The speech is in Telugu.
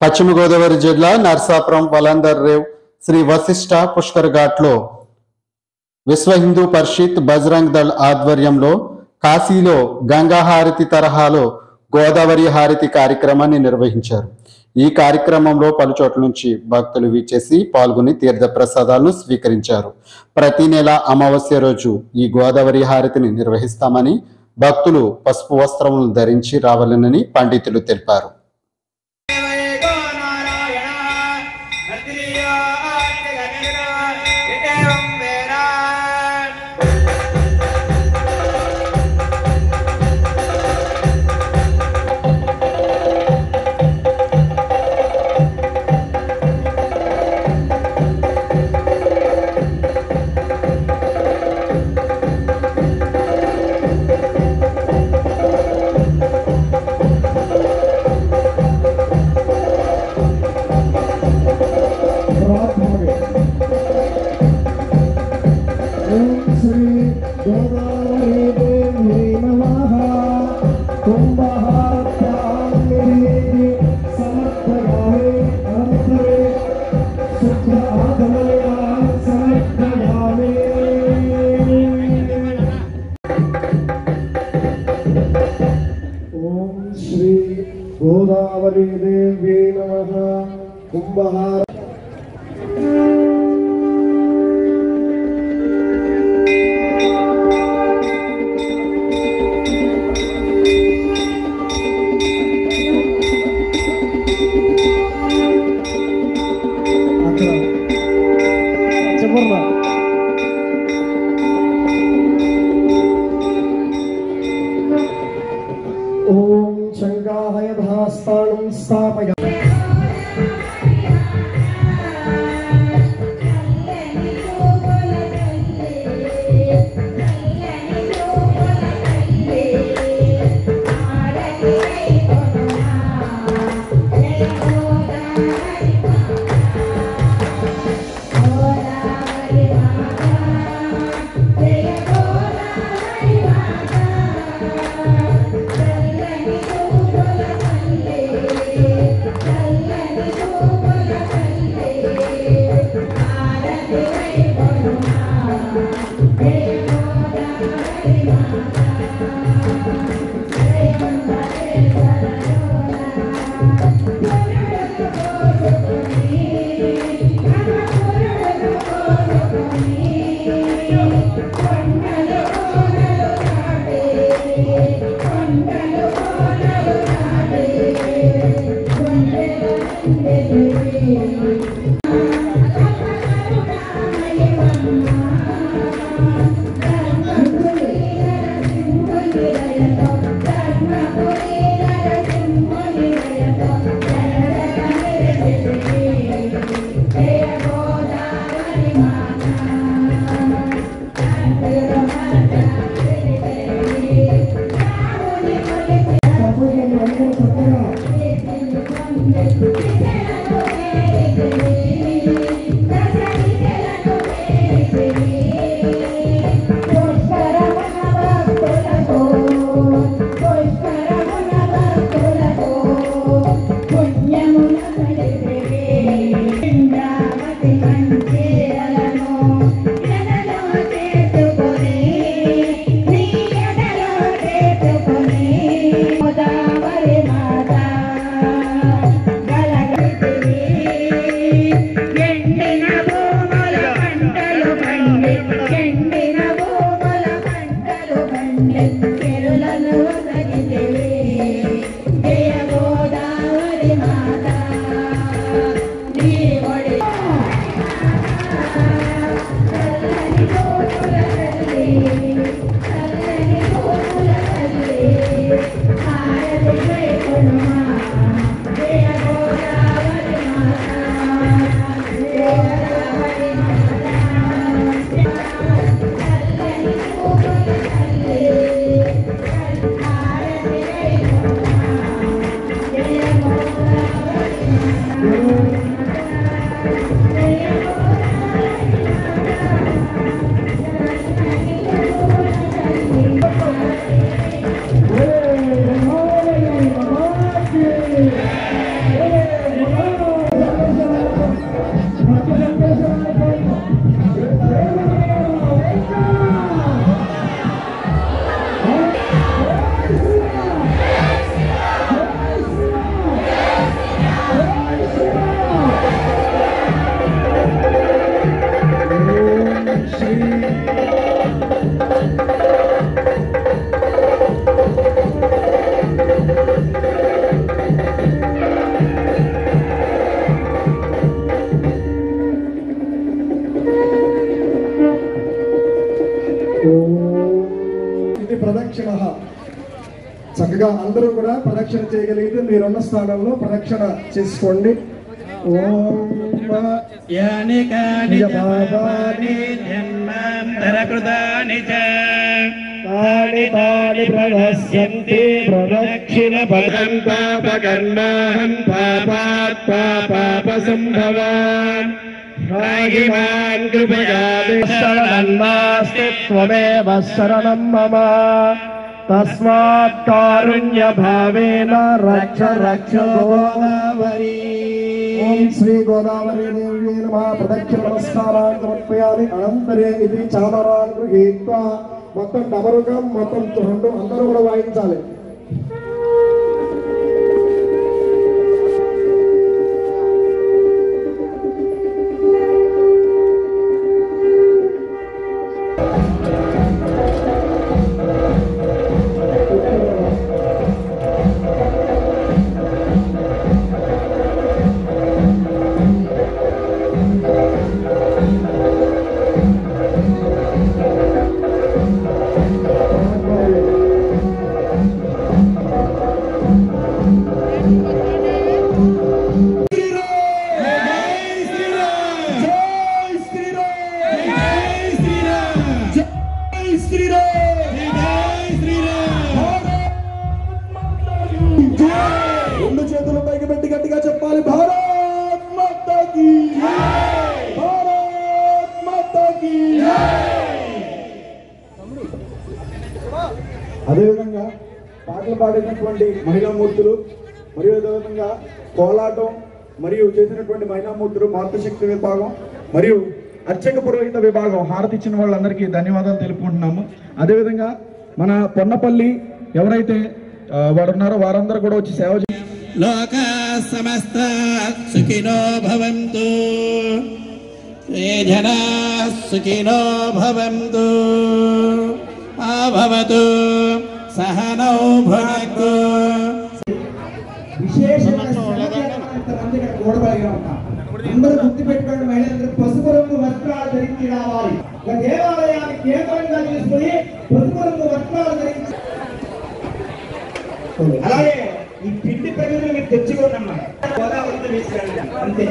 పశ్చిమ గోదావరి జిల్లా నర్సాపురం వలందర్ రేవ్ శ్రీ వశిష్ఠ పుష్కర్ ఘాట్లో విశ్వ హిందూ పరిషత్ బజరంగ్ దళ్ ఆధ్వర్యంలో కాశీలో గంగా హారతి తరహాలో గోదావరి హారతి కార్యక్రమాన్ని నిర్వహించారు. ఈ కార్యక్రమంలో పలు చోట్ల నుంచి భక్తులు వీచేసి పాల్గొని తీర్థ ప్రసాదాలను స్వీకరించారు. ప్రతి నెల అమావాస్య రోజు ఈ గోదావరి హారతిని నిర్వహిస్తామని, భక్తులు పసుపు వస్త్రములను ధరించి రావాలని పండితులు తెలిపారు. गोदावरी देवी नमः। कुंभहार ओम शंकाहय भास्तानं स्थापय ఇది ప్రదక్షిణ. చక్కగా అందరూ కూడా ప్రదక్షిణ చేయగలిగితే మీరున్న స్థానంలో ప్రదక్షిణ చేసుకోండి. ఓం యాని కాని పాపాని జన్మాంతరకృతాని చ తాని తాని ప్రణశ్యంతి ప్రదక్షిణ పదం పాపకర్మాహం పాపాత్ పాపసంభవాన్ రాగిమాన్ కృపయా శరణన్నాస్తి త్వమేవ శరణం మమ తస్మాత్ కారుణ్య భావేన రక్ష రక్ష గోదావరి. ఓం శ్రీ గోదావరి దేవ్యై నమః. ప్రదక్షిణ నమస్కారాన్ని సమర్పయామి. అనంతరే ఇది చామరాన్ గృహీత్వా. మొత్తం డబరుగా మొత్తం రెండు అందరూ కూడా వాయించాలి. రెండు చేతులు పైకి పెట్టి గట్టిగా చెప్పాలి. భారత్ మాతా కీ జై. భారత్ మాతా కీ జై. అదేవిధంగా పాటలు పాడినటువంటి మహిళామూర్తులు మరియు అదేవిధంగా కోలాటం మరియు చేసినటువంటి మహిళామూర్తులు మాతృశక్తి విభాగం మరియు అర్చక పురోహిత విభాగం హారతి ఇచ్చిన వాళ్ళందరికీ ధన్యవాదాలు తెలుపుకుంటున్నాము. అదేవిధంగా మన పొన్నపల్లి ఎవరైతే వారు ఉన్నారో వారందరూ కూడా వచ్చి సేవ లోకా సమస్త సుఖినో భవంతు. ఏ జనా సుఖినో భవంతు. భవతు సహనౌ భునక్తు. విశేషమైన అందరూ గుర్తు పెట్టుకోండి. మహిళలందరూ పసుపు రంగు వస్త్రాలు ధరించి రావాలి. ఒక దేవాలయాన్ని కేంద్రంగా చేసుకుని పసుపు రంగు వస్త్రాలు ధరించి. అలాగే ఈ పిండి ప్రజలు మీరు తెచ్చుకోండి అన్నమాట. గోదావరితో వేసి అంతే.